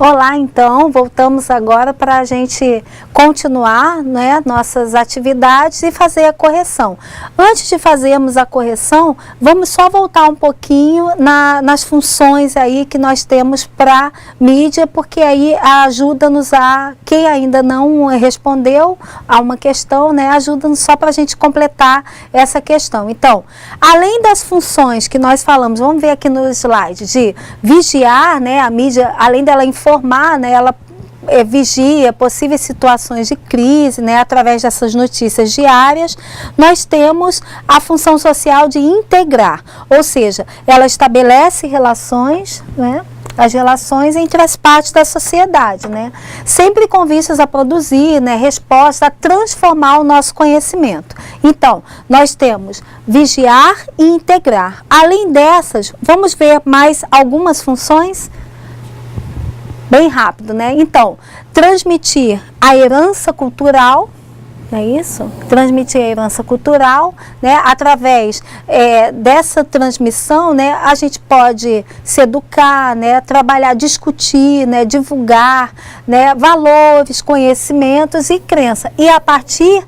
Olá, então, voltamos agora para a gente continuar, né, nossas atividades e fazer a correção. Antes de fazermos a correção, vamos só voltar um pouquinho nas funções aí que nós temos para mídia, porque aí ajuda-nos a, quem ainda não respondeu a uma questão, né, ajuda-nos só para a gente completar essa questão. Então, além das funções que nós falamos, vamos ver aqui no slide, de vigiar, né, a mídia, além dela informar, né, ela vigia possíveis situações de crise, né, através dessas notícias diárias. Nós temos a função social de integrar, ou seja, ela estabelece relações, né, as relações entre as partes da sociedade, né, sempre com vistas a produzir, né, resposta, a transformar o nosso conhecimento. Então, nós temos vigiar e integrar. Além dessas, vamos ver mais algumas funções? Bem rápido, né? Então, transmitir a herança cultural, não é isso? Transmitir a herança cultural, né? Através dessa transmissão, né? A gente pode se educar, né? Trabalhar, discutir, né? Divulgar, né? Valores, conhecimentos e crença. E a partir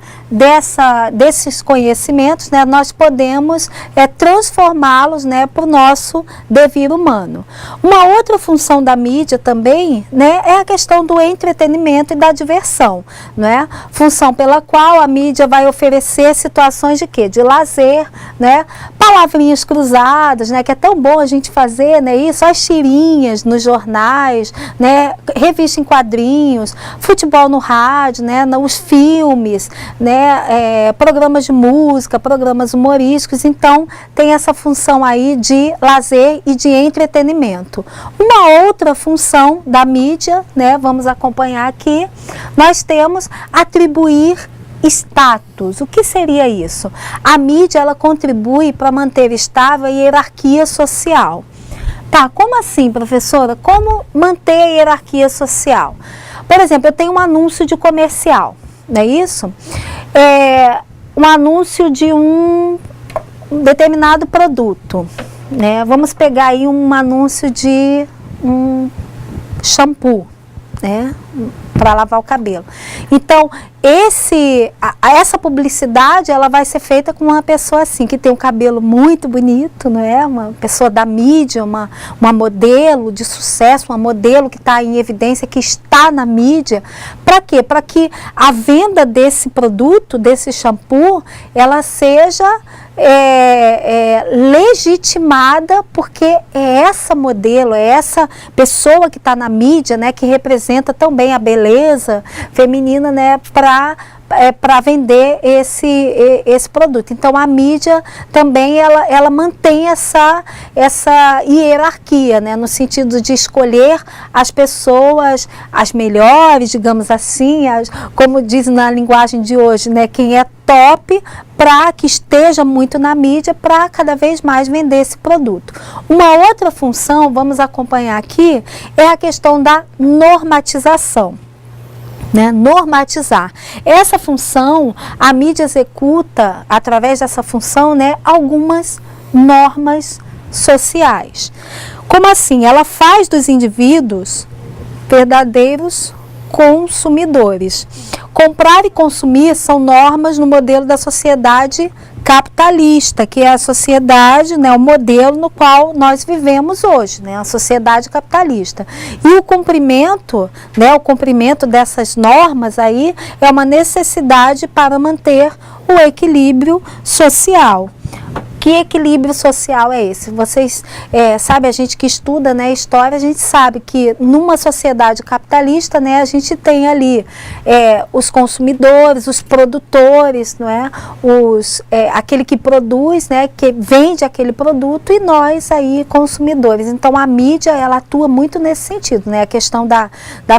desses conhecimentos, né, nós podemos transformá-los, né, para o nosso devir humano. Uma outra função da mídia também, né, é a questão do entretenimento e da diversão, né? Função pela qual a mídia vai oferecer situações de quê? De lazer, né? Palavrinhas cruzadas, né, que é tão bom a gente fazer, né, isso, as tirinhas nos jornais, né, revista em quadrinhos, futebol no rádio, né, os filmes, né, programas de música, programas humorísticos. Então tem essa função aí de lazer e de entretenimento. Uma outra função da mídia, né, vamos acompanhar aqui, nós temos atribuir status. O que seria isso? A mídia, ela contribui para manter estável a hierarquia social. Tá, como assim, professora? Como manter a hierarquia social? Por exemplo, eu tenho um anúncio de comercial, não é isso? Um anúncio de um determinado produto, né? Vamos pegar aí um anúncio de um shampoo, né, para lavar o cabelo. Então, essa publicidade, ela vai ser feita com uma pessoa assim, que tem um cabelo muito bonito, não é? Uma pessoa da mídia, uma modelo de sucesso, uma modelo que está em evidência, que está na mídia. Para quê? Para que a venda desse produto, desse shampoo, ela seja legitimada, porque é essa modelo, é essa pessoa que está na mídia, né, que representa tão bem a beleza feminina, né, para vender esse produto. Então a mídia também ela mantém essa hierarquia, né, no sentido de escolher as pessoas, as melhores, digamos assim, como diz na linguagem de hoje, né, quem é top, para que esteja muito na mídia, para cada vez mais vender esse produto. Uma outra função, vamos acompanhar aqui, é a questão da normatização. Né, normatizar. Essa função, a mídia executa, através dessa função, né, algumas normas sociais. Como assim? Ela faz dos indivíduos verdadeiros consumidores. Comprar e consumir são normas no modelo da sociedade capitalista, que é a sociedade, né, o modelo no qual nós vivemos hoje, né, a sociedade capitalista. E o cumprimento, né, o cumprimento dessas normas aí é uma necessidade para manter o equilíbrio social. Que equilíbrio social é esse? Vocês sabem, a gente que estuda, né, história, a gente sabe que numa sociedade capitalista, né, a gente tem ali os consumidores, os produtores, não é? Aquele que produz, né, que vende aquele produto, e nós aí consumidores. Então a mídia, ela atua muito nesse sentido, né? A questão da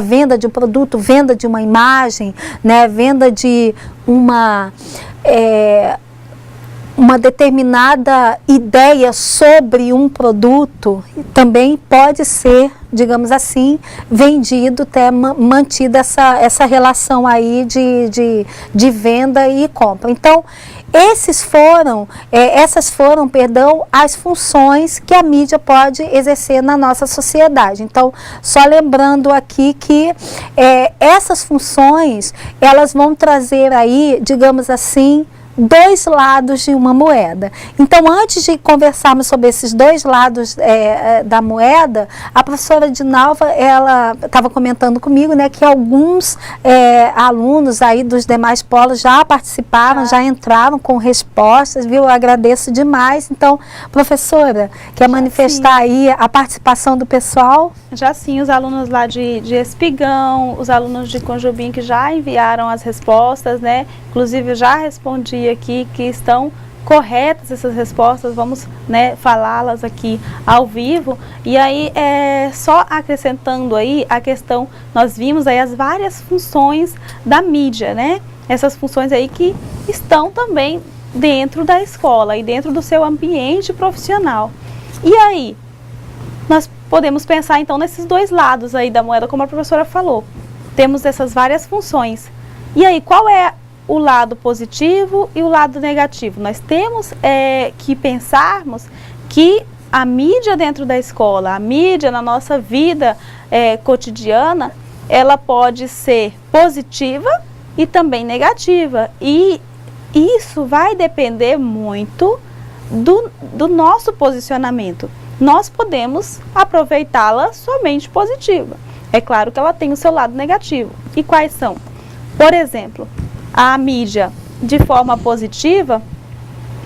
venda de um produto, venda de uma imagem, né, venda de uma determinada ideia sobre um produto também pode ser, digamos assim, vendido, ter mantida essa relação aí de venda e compra. Então, essas foram, as funções que a mídia pode exercer na nossa sociedade. Então, só lembrando aqui que essas funções, elas vão trazer aí, digamos assim, dois lados de uma moeda. Então, antes de conversarmos sobre esses dois lados da moeda, a professora Dinalva, ela estava comentando comigo, né, que alguns alunos aí dos demais polos já participaram, já entraram com respostas, viu? Eu agradeço demais. Então, professora, quer manifestar aí a participação do pessoal? Já sim, os alunos lá de Espigão, os alunos de Conjubim que já enviaram as respostas, né? Inclusive, eu já respondi aqui que estão corretas essas respostas, vamos, né, falá-las aqui ao vivo. E aí, só acrescentando aí a questão, nós vimos aí as várias funções da mídia, né? Essas funções aí que estão também dentro da escola e dentro do seu ambiente profissional. E aí, nós podemos pensar então nesses dois lados aí da moeda, como a professora falou. Temos essas várias funções. E aí, qual é o lado positivo e o lado negativo? Nós temos que pensarmos que a mídia dentro da escola, a mídia na nossa vida cotidiana, ela pode ser positiva e também negativa. E isso vai depender muito do nosso posicionamento. Nós podemos aproveitá-la somente positiva. É claro que ela tem o seu lado negativo. E quais são? Por exemplo, a mídia de forma positiva,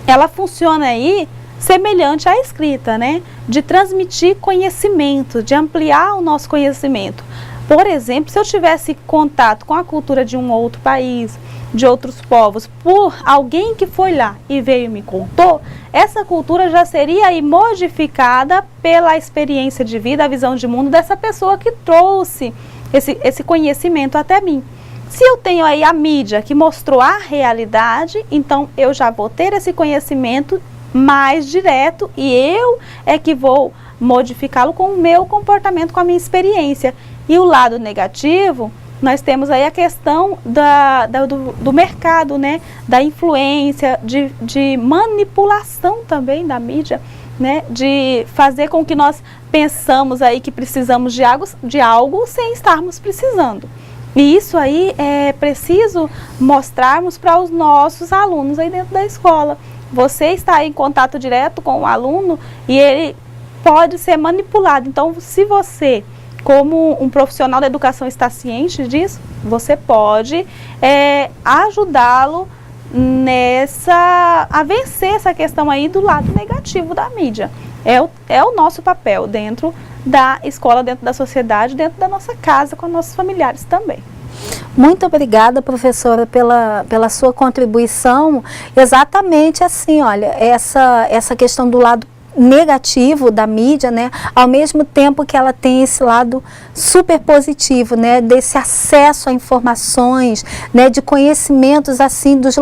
ela funciona aí semelhante à escrita, né? De transmitir conhecimento, de ampliar o nosso conhecimento. Por exemplo, se eu tivesse contato com a cultura de um outro país, de outros povos, por alguém que foi lá e veio e me contou, essa cultura já seria aí modificada pela experiência de vida, a visão de mundo dessa pessoa que trouxe esse conhecimento até mim. Se eu tenho aí a mídia que mostrou a realidade, então eu já vou ter esse conhecimento mais direto e eu é que vou modificá-lo com o meu comportamento, com a minha experiência. E o lado negativo, nós temos aí a questão do mercado, né? Da influência, de manipulação também da mídia, né? De fazer com que nós pensamos aí que precisamos de algo sem estarmos precisando. E isso aí é preciso mostrarmos para os nossos alunos aí dentro da escola. Você está em contato direto com o aluno e ele pode ser manipulado. Então, se você, como um profissional da educação, está ciente disso, você pode ajudá-lo a vencer essa questão aí do lado negativo da mídia. É o nosso papel dentro da escola, dentro da sociedade, dentro da nossa casa, com nossos familiares também. Muito obrigada, professora, pela sua contribuição. Exatamente assim, olha, essa questão do lado negativo da mídia, né, ao mesmo tempo que ela tem esse lado super positivo, né, desse acesso a informações, né, de conhecimentos assim dos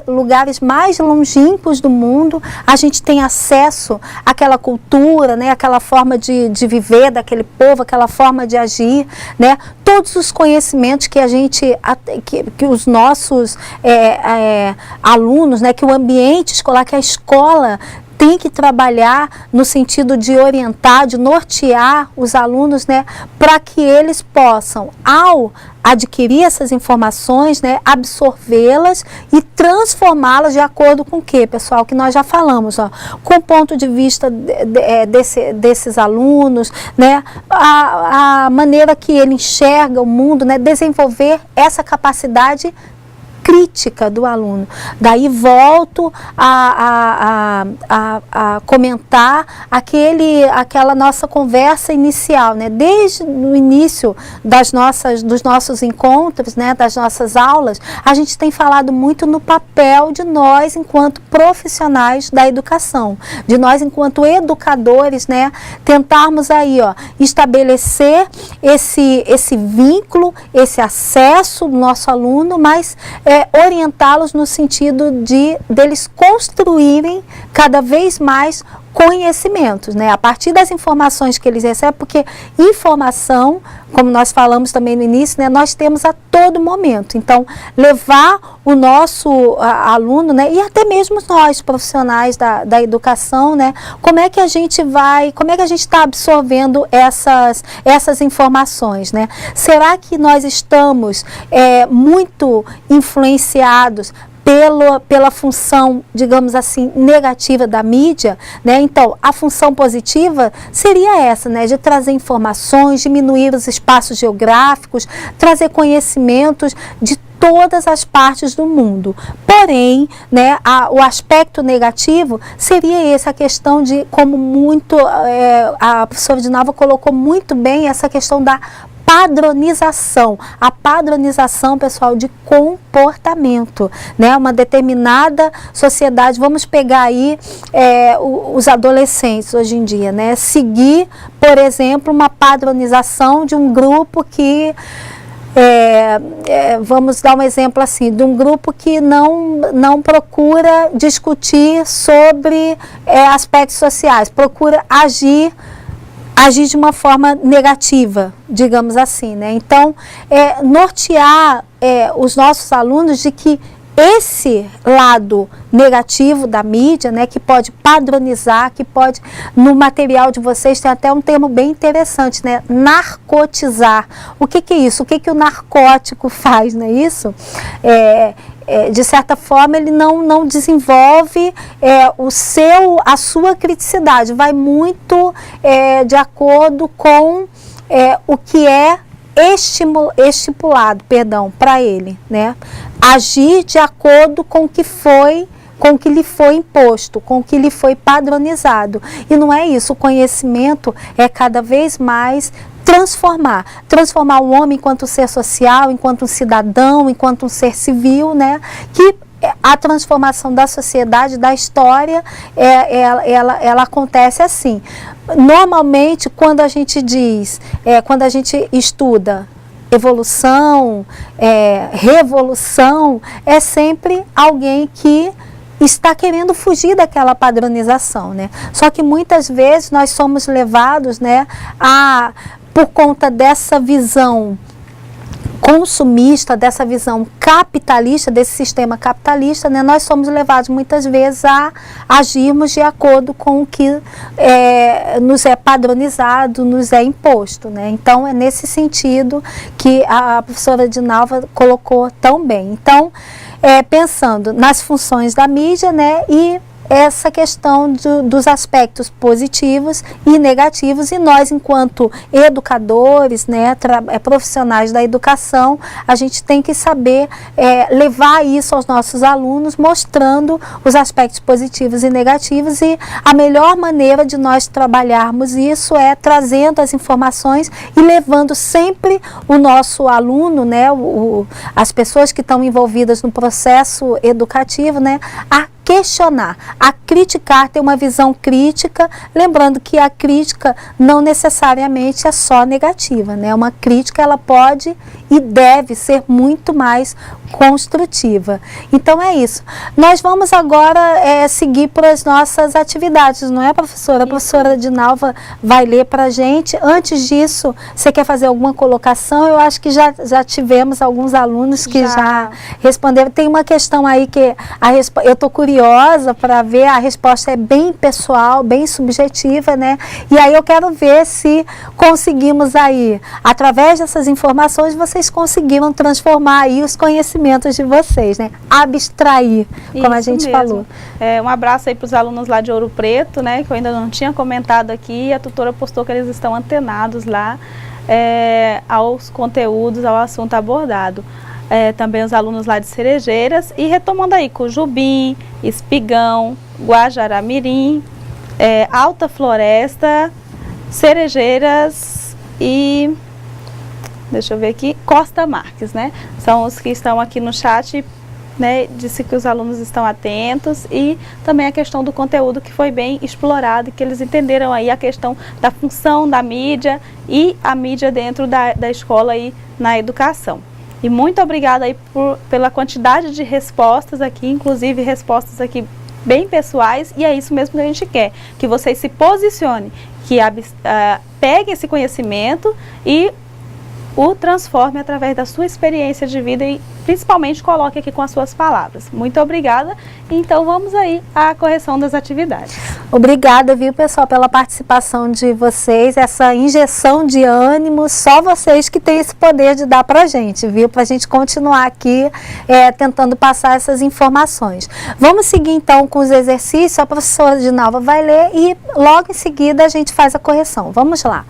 lugares mais longínquos do mundo. A gente tem acesso àquela cultura, né, aquela forma de viver daquele povo, aquela forma de agir, né, todos os conhecimentos que a gente, que os nossos alunos, né, que o ambiente escolar, que a escola tem que trabalhar no sentido de orientar, de nortear os alunos, né, para que eles possam, ao adquirir essas informações, né, absorvê-las e transformá-las de acordo com o que, pessoal, que nós já falamos, ó, com o ponto de vista desses alunos, né, a maneira que ele enxerga o mundo, né, desenvolver essa capacidade crítica do aluno. Daí volto a comentar aquela nossa conversa inicial, né? Desde o início dos nossos encontros, né? Das nossas aulas, a gente tem falado muito no papel de nós enquanto profissionais da educação, de nós enquanto educadores, né? Tentarmos aí, ó, estabelecer esse vínculo, esse acesso do nosso aluno, mas orientá-los no sentido deles construírem cada vez mais conhecimentos, né? A partir das informações que eles recebem, porque informação, como nós falamos também no início, né, nós temos a todo momento. Então, levar o nosso aluno, né, e até mesmo nós, profissionais da educação, né, como é que a gente está absorvendo essas informações, né? Será que nós estamos muito influenciados pela função, digamos assim, negativa da mídia, né? Então, a função positiva seria essa, né? De trazer informações, diminuir os espaços geográficos, trazer conhecimentos de todas as partes do mundo. Porém, né, o aspecto negativo seria essa questão de, como muito a professora Dinalva colocou muito bem, essa questão da padronização. A padronização, pessoal, de comportamento, né? Uma determinada sociedade, vamos pegar aí os adolescentes hoje em dia, né? Seguir, por exemplo, uma padronização de um grupo que vamos dar um exemplo assim, de um grupo que não procura discutir sobre aspectos sociais, procura agir de uma forma negativa, digamos assim, né? Então, nortear os nossos alunos de que esse lado negativo da mídia, né, que pode padronizar, que pode, no material de vocês tem até um termo bem interessante, né, narcotizar. O que é isso? O que o narcótico faz, não é isso? De certa forma, ele não desenvolve a sua criticidade, vai muito de acordo com o que é estipulado, para ele, né? Agir de acordo com o que lhe foi imposto, com o que lhe foi padronizado. E não é isso, o conhecimento é cada vez mais transformar o homem enquanto ser social, enquanto um cidadão, enquanto um ser civil, né? Que a transformação da sociedade, da história, ela acontece assim. Normalmente, quando a gente quando a gente estuda evolução, revolução, é sempre alguém que está querendo fugir daquela padronização, né? Só que muitas vezes nós somos levados, né, por conta dessa visão consumista, dessa visão capitalista, desse sistema capitalista, né, nós somos levados muitas vezes a agirmos de acordo com o que nos é padronizado, nos é imposto, né? Então, é nesse sentido que a professora Dinalva colocou tão bem. Então, pensando nas funções da mídia, né, e essa questão dos aspectos positivos e negativos, e nós, enquanto educadores, né, profissionais da educação, a gente tem que saber levar isso aos nossos alunos, mostrando os aspectos positivos e negativos, e a melhor maneira de nós trabalharmos isso é trazendo as informações e levando sempre o nosso aluno, né, as pessoas que estão envolvidas no processo educativo, né, a questionar, a criticar, ter uma visão crítica, lembrando que a crítica não necessariamente é só negativa, né? Uma crítica, ela pode e deve ser muito mais construtiva. Então é isso. Nós vamos agora seguir para as nossas atividades, não é, professora? A professora Dinalva vai ler para a gente. Antes disso, você quer fazer alguma colocação? Eu acho que já tivemos alguns alunos que já responderam. Tem uma questão aí que eu estou curiosa para ver, a resposta é bem pessoal, bem subjetiva, né? E aí eu quero ver se conseguimos aí, através dessas informações, vocês conseguiram transformar aí os conhecimentos de vocês, né? Abstrair, como isso a gente mesmo falou. Um abraço aí para os alunos lá de Ouro Preto, né? Que eu ainda não tinha comentado aqui, a tutora postou que eles estão antenados lá aos conteúdos, ao assunto abordado. Também os alunos lá de Cerejeiras, e retomando aí Cujubim, Espigão, Guajará-Mirim, Alta Floresta, Cerejeiras e, deixa eu ver aqui, Costa Marques, né? São os que estão aqui no chat, né? Disse que os alunos estão atentos, e também a questão do conteúdo que foi bem explorado, que eles entenderam aí a questão da função da mídia e a mídia dentro da escola e na educação. E muito obrigada aí pela quantidade de respostas aqui, inclusive respostas aqui bem pessoais, e é isso mesmo que a gente quer, que vocês se posicionem, que peguem esse conhecimento e o transforme através da sua experiência de vida e principalmente coloque aqui com as suas palavras. Muito obrigada. Então vamos aí à correção das atividades. Obrigada, viu, pessoal, pela participação de vocês, essa injeção de ânimo, só vocês que têm esse poder de dar pra gente, viu, pra gente continuar aqui tentando passar essas informações. Vamos seguir então com os exercícios, a professora Dinalva vai ler e logo em seguida a gente faz a correção. Vamos lá.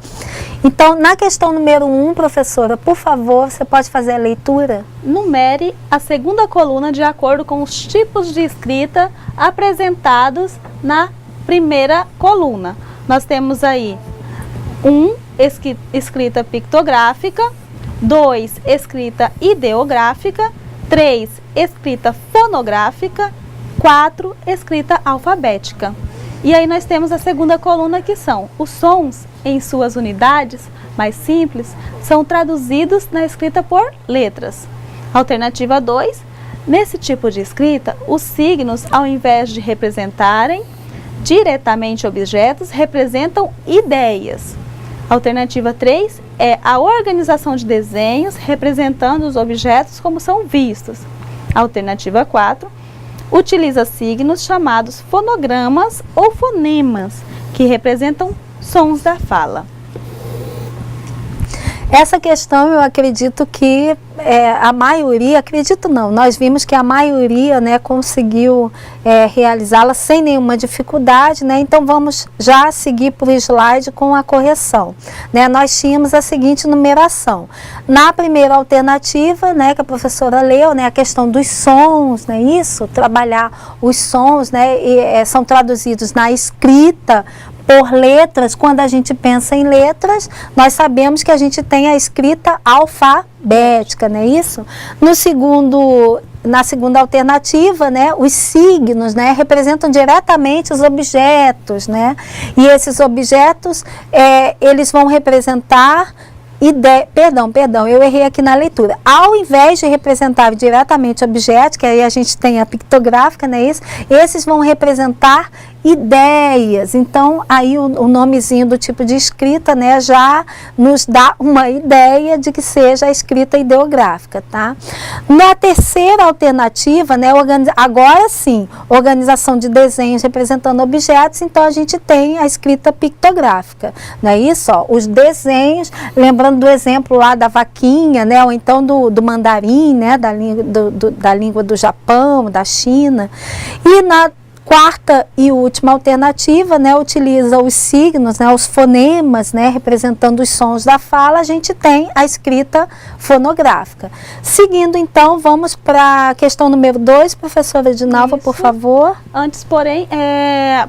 Então, na questão número 1, professora, por favor, você pode fazer a leitura? Numere a segunda coluna de acordo com os tipos de escrita apresentados na primeira coluna. Nós temos aí 1, escrita pictográfica, 2, escrita ideográfica, 3, escrita fonográfica, 4, escrita alfabética. E aí nós temos a segunda coluna, que são os sons em suas unidades mais simples, são traduzidos na escrita por letras. Alternativa 2, nesse tipo de escrita, os signos, ao invés de representarem diretamente objetos, representam ideias. Alternativa 3 é a organização de desenhos representando os objetos como são vistos. Alternativa 4, utiliza signos chamados fonogramas ou fonemas, que representam sons da fala. Essa questão eu acredito que a maioria, acredito não, nós vimos que a maioria, né, conseguiu realizá-la sem nenhuma dificuldade, né? Então vamos já seguir para o slide com a correção, né? Nós tínhamos a seguinte numeração. Na primeira alternativa, né, que a professora leu, né, a questão dos sons, né, isso, trabalhar os sons, né, são traduzidos na escrita por letras. Quando a gente pensa em letras, nós sabemos que a gente tem a escrita alfabética, não é isso? Na segunda alternativa, né, os signos, né, representam diretamente os objetos, né? E esses objetos, eles vão representar Perdão, eu errei aqui na leitura. Ao invés de representar diretamente objetos, que aí a gente tem a pictográfica, não é isso? Esses vão representar ideias. Então, aí o nomezinho do tipo de escrita, né, já nos dá uma ideia de que seja a escrita ideográfica, tá? Na terceira alternativa, né, agora sim, organização de desenhos representando objetos, então a gente tem a escrita pictográfica, não é isso? Ó, os desenhos, lembrando do exemplo lá da vaquinha, né, ou então do mandarim, né, da língua do Japão, da China. E na quarta e última alternativa, né, utiliza os signos, né, os fonemas, né, representando os sons da fala, a gente tem a escrita fonográfica. Seguindo, então, vamos para a questão número 2, professora Dinalva, por favor. Antes, porém,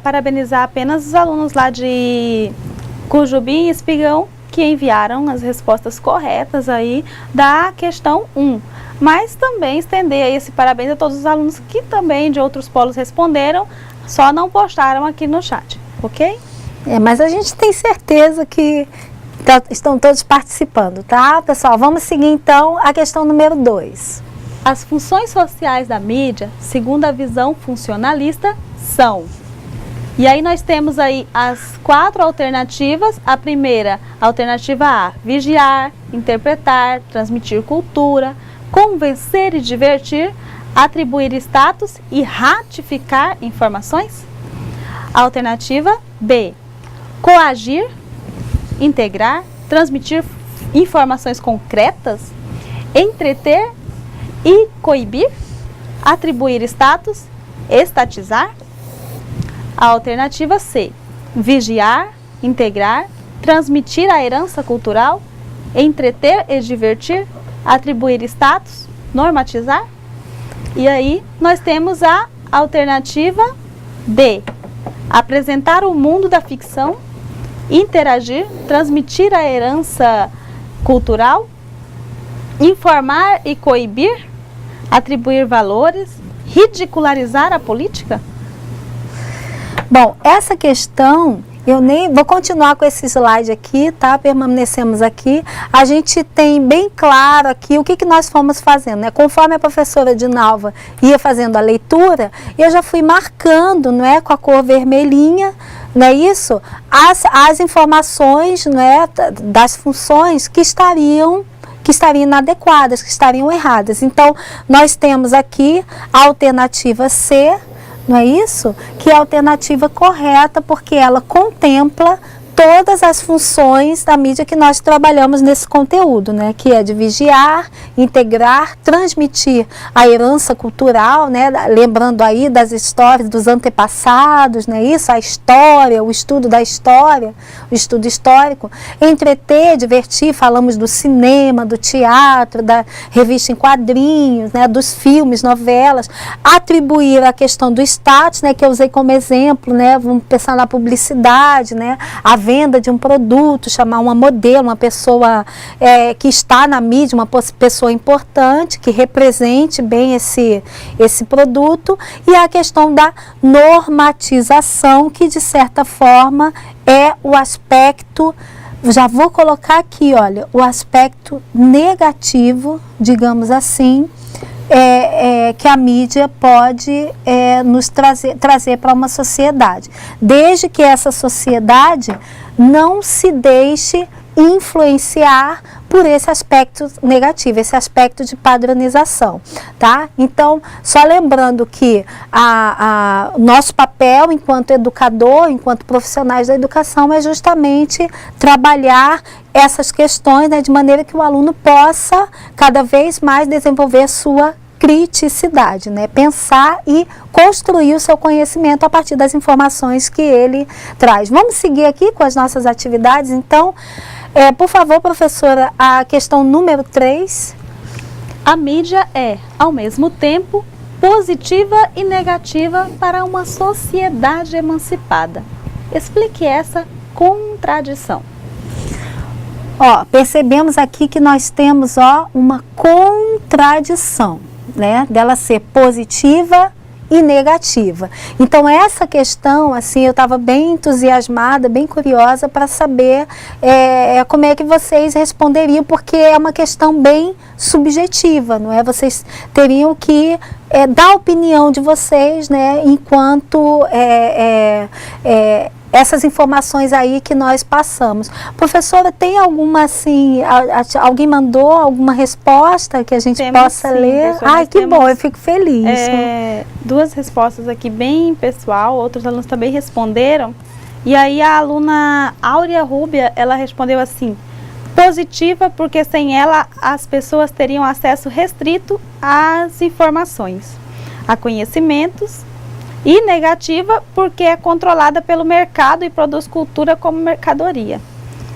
parabenizar apenas os alunos lá de Cujubim e Espigão, que enviaram as respostas corretas aí da questão 1. Mas também estender aí esse parabéns a todos os alunos que também de outros polos responderam, só não postaram aqui no chat, ok? Mas a gente tem certeza que estão todos participando, tá, pessoal? Vamos seguir então a questão número 2. As funções sociais da mídia, segundo a visão funcionalista, são... E aí nós temos aí as 4 alternativas. A primeira, alternativa A, vigiar, interpretar, transmitir cultura, convencer e divertir, atribuir status e ratificar informações. Alternativa B, coagir, integrar, transmitir informações concretas, entreter e coibir, atribuir status, estatizar. A alternativa C, vigiar, integrar, transmitir a herança cultural, entreter e divertir, atribuir status, normatizar. E aí nós temos a alternativa D, apresentar o mundo da ficção, interagir, transmitir a herança cultural, informar e coibir, atribuir valores, ridicularizar a política. Bom, essa questão Eu nem vou continuar com esse slide aqui, tá? Permanecemos aqui. A gente tem bem claro aqui o que nós fomos fazendo, né? Conforme a professora Dinalva ia fazendo a leitura, eu já fui marcando, não é, com a cor vermelhinha, não é isso? As informações, não é, das funções que estariam inadequadas, que estariam erradas. Então, nós temos aqui a alternativa C, não é isso? Que é a alternativa correta, porque ela contempla todas as funções da mídia que nós trabalhamos nesse conteúdo, né? Que é de vigiar, integrar, transmitir a herança cultural, né? Lembrando aí das histórias dos antepassados, né? Isso, a história, o estudo da história, o estudo histórico, entreter, divertir, falamos do cinema, do teatro, da revista em quadrinhos, né? Dos filmes, novelas, atribuir a questão do status, né? Que eu usei como exemplo, né? Vamos pensar na publicidade, né? A venda de um produto, chamar uma modelo, uma pessoa que está na mídia, uma pessoa importante, que represente bem esse produto, e a questão da normatização, que de certa forma é o aspecto, já vou colocar aqui, olha, o aspecto negativo, digamos assim, que a mídia pode nos trazer para uma sociedade, desde que essa sociedade não se deixe influenciar por esse aspecto negativo, esse aspecto de padronização, tá? Então, só lembrando que nosso papel enquanto educador, enquanto profissionais da educação, é justamente trabalhar essas questões, né, de maneira que o aluno possa cada vez mais desenvolver sua criticidade, né? Pensar e construir o seu conhecimento a partir das informações que ele traz. Vamos seguir aqui com as nossas atividades, então, por favor, professora, a questão número 3. A mídia é, ao mesmo tempo, positiva e negativa para uma sociedade emancipada. Explique essa contradição. Percebemos aqui que nós temos uma contradição, né, dela ser positiva e negativa. Então, essa questão, assim, eu estava bem entusiasmada, bem curiosa para saber como é que vocês responderiam, porque é uma questão bem subjetiva, não é? Vocês teriam que dar a opinião de vocês, né, enquanto essas informações aí que nós passamos. Professora, tem alguma, assim, alguém mandou alguma resposta que a gente possa ler? Ai, que bom, eu fico feliz. Duas respostas aqui bem pessoal, outros alunos também responderam. E aí a aluna Áurea Rúbia, ela respondeu assim: positiva, porque sem ela as pessoas teriam acesso restrito às informações, a conhecimentos. E negativa, porque é controlada pelo mercado e produz cultura como mercadoria,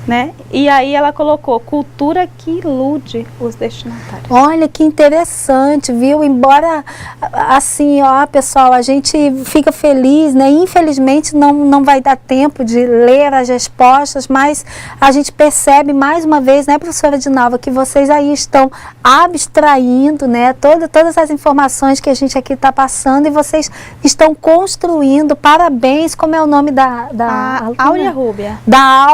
né? E aí ela colocou cultura que ilude os destinatários. Olha que interessante, viu? Embora, assim, pessoal, a gente fica feliz, né? Infelizmente não vai dar tempo de ler as respostas, mas a gente percebe mais uma vez, né, professora Dinalva, que vocês aí estão abstraindo, né, todas as informações que a gente aqui está passando, e vocês estão construindo. Parabéns, como é o nome da Áurea Rúbia.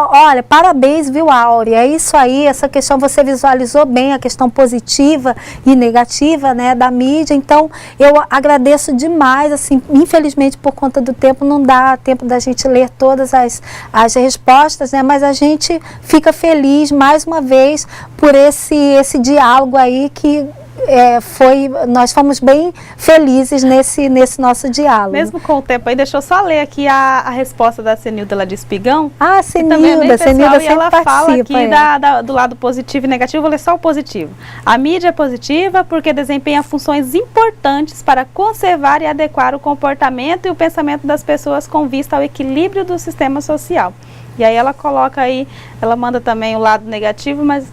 Olha, parabéns, viu, Áurea? É isso aí, essa questão você visualizou bem, a questão positiva e negativa, né, da mídia. Então, eu agradeço demais, assim, infelizmente por conta do tempo, não dá tempo da gente ler todas as respostas, né, mas a gente fica feliz, mais uma vez, por esse diálogo aí que nós fomos bem felizes nesse nosso diálogo. Mesmo com o tempo aí, deixa eu só ler aqui a resposta da Senilda lá de Espigão. Senilda sempre ela fala aqui participa. do lado positivo e negativo. Vou ler só o positivo. A mídia é positiva porque desempenha funções importantes para conservar e adequar o comportamento e o pensamento das pessoas com vista ao equilíbrio do sistema social. E aí ela coloca aí, ela manda também o lado negativo, mas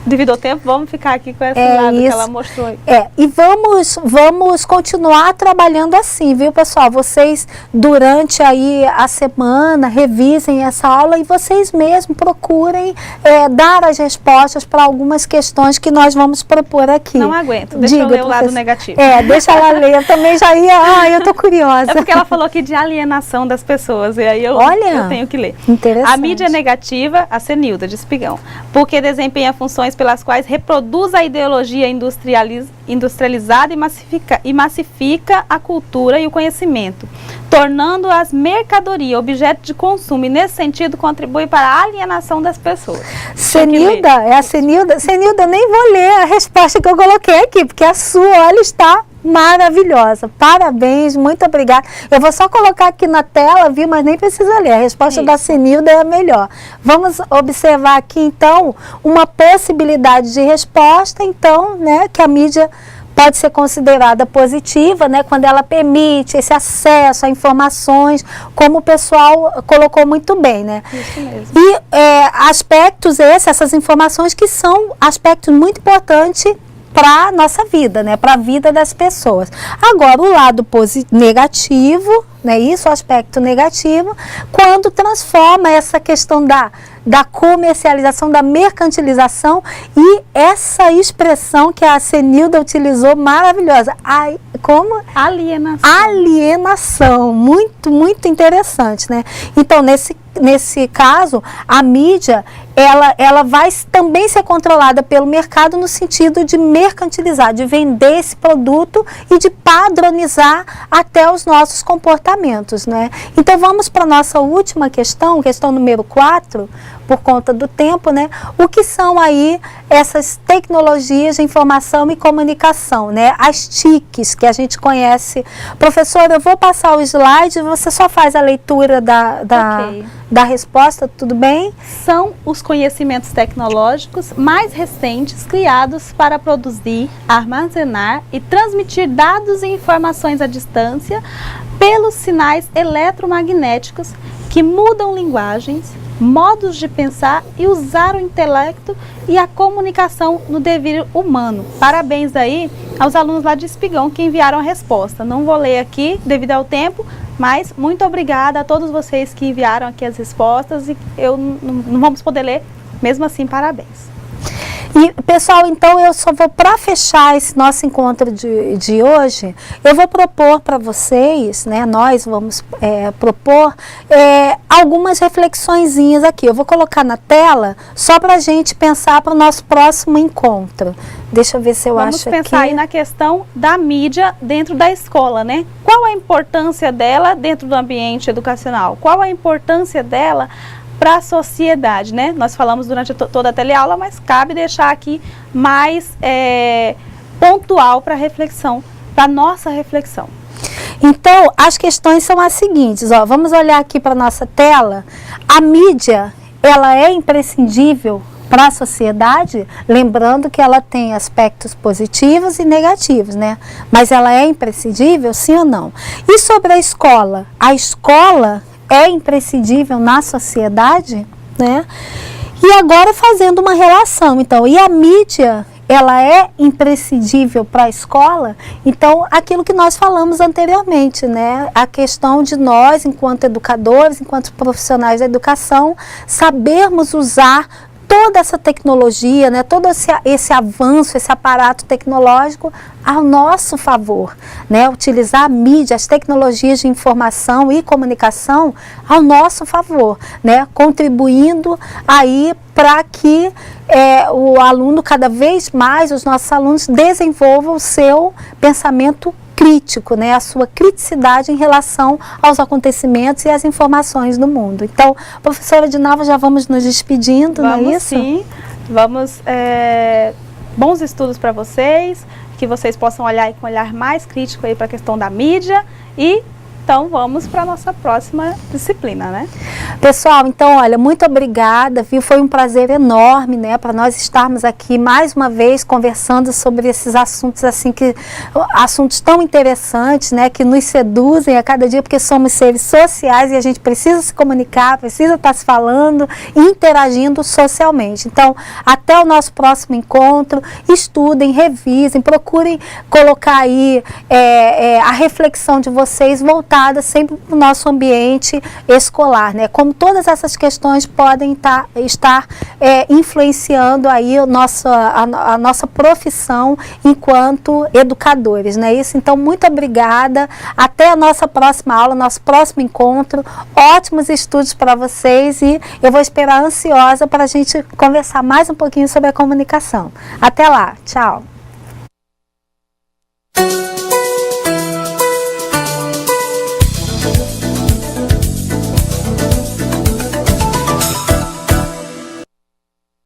devido ao tempo, vamos ficar aqui com esse lado que ela mostrou aí. E vamos continuar trabalhando assim, viu, pessoal? Vocês, durante aí a semana, revisem essa aula e vocês mesmos procurem dar as respostas para algumas questões que nós vamos propor aqui. Não aguento, deixa eu ler o lado negativo. Deixa ela ler, eu também já ia, eu tô curiosa. É porque ela falou aqui de alienação das pessoas, e aí eu tenho que ler. Interessante. A mídia negativa, a Cenilda de Espigão, porque desempenha funções pelas quais reproduz a ideologia industrializada e massifica a cultura e o conhecimento, tornando-as mercadoria, objeto de consumo, e nesse sentido contribui para a alienação das pessoas. Cenilda, é a Cenilda. Cenilda, nem vou ler a resposta que eu coloquei aqui, porque a sua, olha, está maravilhosa. Parabéns, muito obrigada. Eu vou só colocar aqui na tela, viu, mas nem precisa ler. A resposta da Cenilda é a melhor. Vamos observar aqui, então, uma possibilidade de resposta, então, né, que a mídia pode ser considerada positiva, né, quando ela permite esse acesso a informações, como o pessoal colocou muito bem, né? Isso mesmo. E aspectos essas informações que são aspectos muito importantes para a nossa vida, né, para a vida das pessoas. Agora, o lado negativo, né, isso, o aspecto negativo, quando transforma essa questão da comercialização, da mercantilização, e essa expressão que a Cenilda utilizou, maravilhosa, como? Alienação, muito, muito interessante, né? Então, nesse caso, a mídia, ela vai também ser controlada pelo mercado no sentido de mercantilizar, de vender esse produto e de padronizar até os nossos comportamentos, né? Então, vamos para a nossa última questão número 4, por conta do tempo, né? O que são aí essas tecnologias de informação e comunicação, né? As TICs, que a gente conhece. Professora, eu vou passar o slide, você só faz a leitura da resposta, tudo bem? São os conhecimentos tecnológicos mais recentes criados para produzir, armazenar e transmitir dados e informações à distância pelos sinais eletromagnéticos que mudam linguagens, modos de pensar e usar o intelecto e a comunicação no dever humano. Parabéns aí aos alunos lá de Espigão que enviaram a resposta. Não vou ler aqui devido ao tempo, mas muito obrigada a todos vocês que enviaram aqui as respostas, e eu não vamos poder ler, mesmo assim, parabéns. E, pessoal, então eu só vou, para fechar esse nosso encontro de hoje, eu vou propor para vocês, né, nós vamos propor algumas reflexõezinhas aqui. Eu vou colocar na tela só para a gente pensar para o nosso próximo encontro. Deixa eu ver se eu acho aqui. Vamos pensar aí na questão da mídia dentro da escola, né? Qual a importância dela dentro do ambiente educacional? Qual a importância dela para a sociedade, né? Nós falamos durante toda a teleaula, mas cabe deixar aqui mais pontual para a reflexão, para a nossa reflexão. Então, as questões são as seguintes, ó, vamos olhar aqui para a nossa tela. A mídia, ela é imprescindível para a sociedade, lembrando que ela tem aspectos positivos e negativos, né? Mas ela é imprescindível, sim ou não? E sobre a escola? A escola é imprescindível na sociedade, né? E agora fazendo uma relação, então, e a mídia, ela é imprescindível para a escola? Então, aquilo que nós falamos anteriormente, né? A questão de nós, enquanto educadores, enquanto profissionais da educação, sabermos usar toda essa tecnologia, né, todo esse avanço, esse aparato tecnológico ao nosso favor, né, utilizar a mídia, as tecnologias de informação e comunicação ao nosso favor, né, contribuindo aí para que o aluno, cada vez mais, os nossos alunos desenvolvam o seu pensamento crítico, né, a sua criticidade em relação aos acontecimentos e às informações do mundo. Então, professora Edinalva, já vamos nos despedindo, não é isso? Sim, vamos, bons estudos para vocês, que vocês possam olhar com um olhar mais crítico aí para a questão da mídia, e Então, vamos para a nossa próxima disciplina, né? Pessoal, então, olha, muito obrigada, viu? Foi um prazer enorme, né, para nós estarmos aqui mais uma vez conversando sobre esses assuntos, assim, assuntos tão interessantes, né, que nos seduzem a cada dia, porque somos seres sociais e a gente precisa se comunicar, precisa estar se falando, interagindo socialmente. Então, até o nosso próximo encontro, estudem, revisem, procurem colocar aí a reflexão de vocês voltada sempre para o nosso ambiente escolar, né? Como todas essas questões podem estar influenciando aí a nossa profissão enquanto educadores, né? Isso, então, muito obrigada, até a nossa próxima aula, nosso próximo encontro, ótimos estudos para vocês e eu vou esperar ansiosa para a gente conversar mais um pouquinho sobre a comunicação. Até lá, tchau!